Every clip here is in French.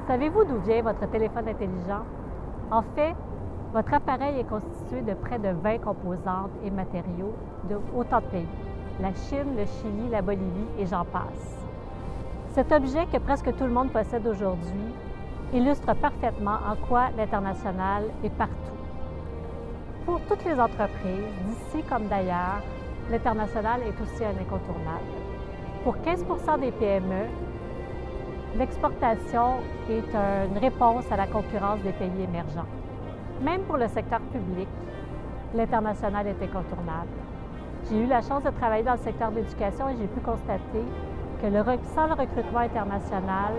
Savez-vous d'où vient votre téléphone intelligent? En fait, votre appareil est constitué de près de 20 composantes et matériaux de autant de pays. La Chine, le Chili, la Bolivie et j'en passe. Cet objet que presque tout le monde possède aujourd'hui illustre parfaitement en quoi l'international est partout. Pour toutes les entreprises, d'ici comme d'ailleurs, l'international est aussi un incontournable. Pour 15% des PME, l'exportation est une réponse à la concurrence des pays émergents. Même pour le secteur public, l'international est incontournable. J'ai eu la chance de travailler dans le secteur de l'éducation et j'ai pu constater que sans le recrutement international,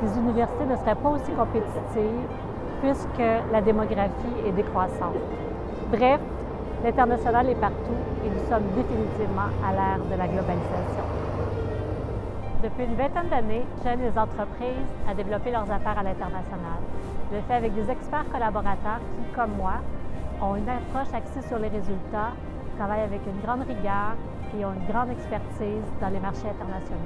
les universités ne seraient pas aussi compétitives puisque la démographie est décroissante. Bref, l'international est partout et nous sommes définitivement à l'ère de la globalisation. Depuis une vingtaine d'années, j'aide les entreprises à développer leurs affaires à l'international. Je le fais avec des experts collaborateurs qui, comme moi, ont une approche axée sur les résultats, travaillent avec une grande rigueur et ont une grande expertise dans les marchés internationaux.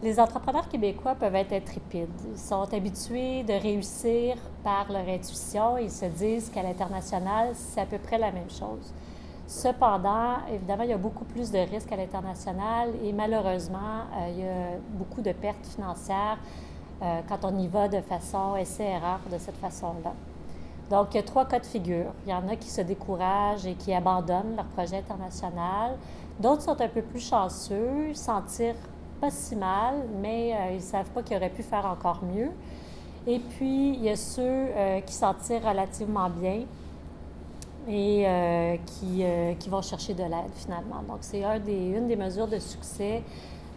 Les entrepreneurs québécois peuvent être intrépides. Ils sont habitués de réussir par leur intuition. Ils se disent qu'à l'international, c'est à peu près la même chose. Cependant, évidemment, il y a beaucoup plus de risques à l'international et malheureusement, il y a beaucoup de pertes financières quand on y va de façon essai-erreur de cette façon-là. Donc, il y a 3 cas de figure. Il y en a qui se découragent et qui abandonnent leur projet international. D'autres sont un peu plus chanceux, s'en tirent pas si mal, mais ils ne savent pas qu'ils auraient pu faire encore mieux. Et puis, il y a ceux qui s'en tirent relativement bien et qui vont chercher de l'aide finalement. Donc, c'est une des mesures de succès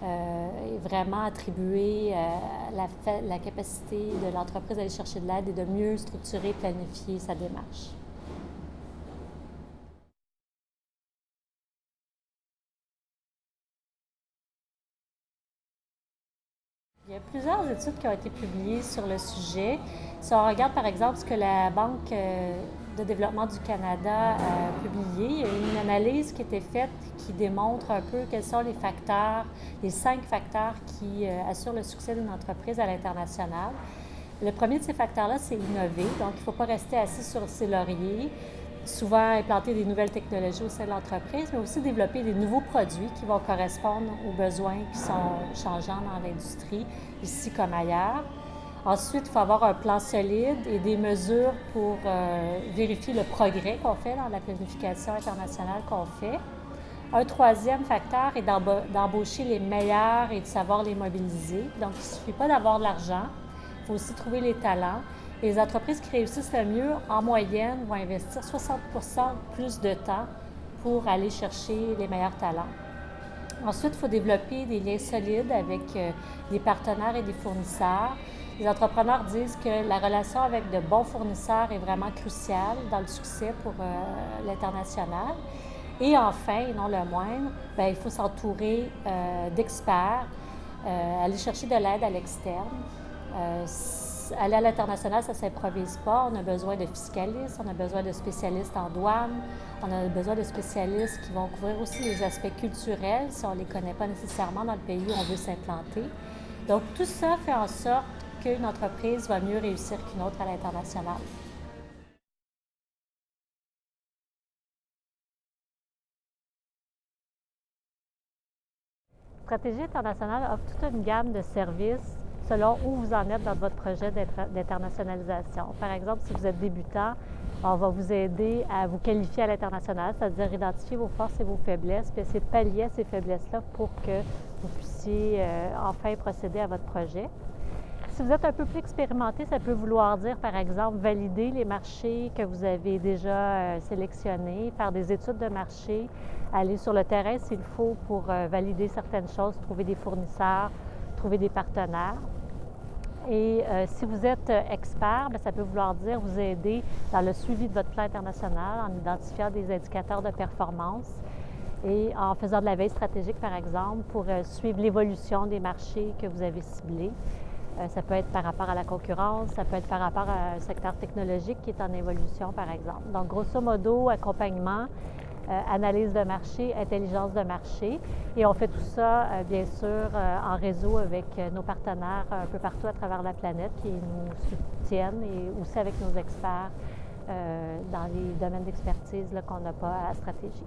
est vraiment attribuée à la capacité de l'entreprise d'aller chercher de l'aide et de mieux structurer et planifier sa démarche. Il y a plusieurs études qui ont été publiées sur le sujet. Si on regarde par exemple ce que la Banque de développement du Canada a publié, il y a une analyse qui a été faite qui démontre un peu quels sont les 5 facteurs qui assurent le succès d'une entreprise à l'international. Le premier de ces facteurs-là, c'est innover. Donc, il ne faut pas rester assis sur ses lauriers. Souvent implanter des nouvelles technologies au sein de l'entreprise, mais aussi développer des nouveaux produits qui vont correspondre aux besoins qui sont changeants dans l'industrie, ici comme ailleurs. Ensuite, il faut avoir un plan solide et des mesures pour vérifier le progrès qu'on fait dans la planification internationale qu'on fait. Un troisième facteur est d'embaucher les meilleurs et de savoir les mobiliser. Donc, il ne suffit pas d'avoir de l'argent, il faut aussi trouver les talents. Et les entreprises qui réussissent le mieux, en moyenne, vont investir 60% plus de temps pour aller chercher les meilleurs talents. Ensuite, il faut développer des liens solides avec des partenaires et des fournisseurs. Les entrepreneurs disent que la relation avec de bons fournisseurs est vraiment cruciale dans le succès pour l'international. Et enfin, et non le moindre, il faut s'entourer d'experts, aller chercher de l'aide à l'externe. Aller à l'international, ça ne s'improvise pas. On a besoin de fiscalistes, on a besoin de spécialistes en douane, on a besoin de spécialistes qui vont couvrir aussi les aspects culturels si on ne les connaît pas nécessairement dans le pays où on veut s'implanter. Donc, tout ça fait en sorte qu'une entreprise va mieux réussir qu'une autre à l'international. Stratégie internationale offre toute une gamme de services selon où vous en êtes dans votre projet d'internationalisation. Par exemple, si vous êtes débutant, on va vous aider à vous qualifier à l'international, c'est-à-dire identifier vos forces et vos faiblesses, puis essayer de pallier à ces faiblesses-là pour que vous puissiez enfin procéder à votre projet. Si vous êtes un peu plus expérimenté, ça peut vouloir dire, par exemple, valider les marchés que vous avez déjà sélectionnés, faire des études de marché, aller sur le terrain s'il faut pour valider certaines choses, trouver des fournisseurs, trouver des partenaires. Et si vous êtes expert, ça peut vouloir dire vous aider dans le suivi de votre plan international en identifiant des indicateurs de performance et en faisant de la veille stratégique, par exemple, pour suivre l'évolution des marchés que vous avez ciblés. Ça peut être par rapport à la concurrence, ça peut être par rapport à un secteur technologique qui est en évolution, par exemple. Donc, grosso modo, accompagnement analyse de marché, intelligence de marché. Et on fait tout ça, bien sûr, en réseau avec nos partenaires un peu partout à travers la planète qui nous soutiennent et aussi avec nos experts dans les domaines d'expertise qu'on n'a pas à la stratégie.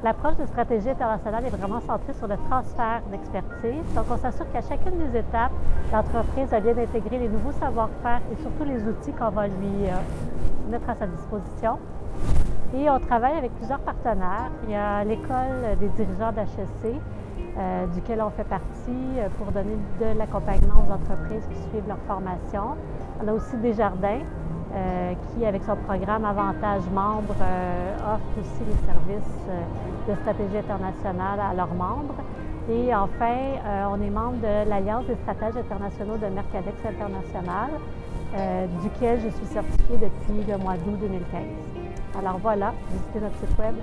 L'approche de stratégie internationale est vraiment centrée sur le transfert d'expertise. Donc, on s'assure qu'à chacune des étapes, l'entreprise a bien intégré les nouveaux savoir-faire et surtout les outils qu'on va lui mettre à sa disposition. Et on travaille avec plusieurs partenaires. Il y a l'École des dirigeants d'HEC, duquel on fait partie pour donner de l'accompagnement aux entreprises qui suivent leur formation. On a aussi Desjardins, qui, avec son programme Avantage Membres, offre aussi les services de stratégie internationale à leurs membres. Et enfin, on est membre de l'Alliance des stratèges internationaux de Mercadex International, duquel je suis certifiée depuis le mois d'août 2015. Alors voilà, visitez notre site web.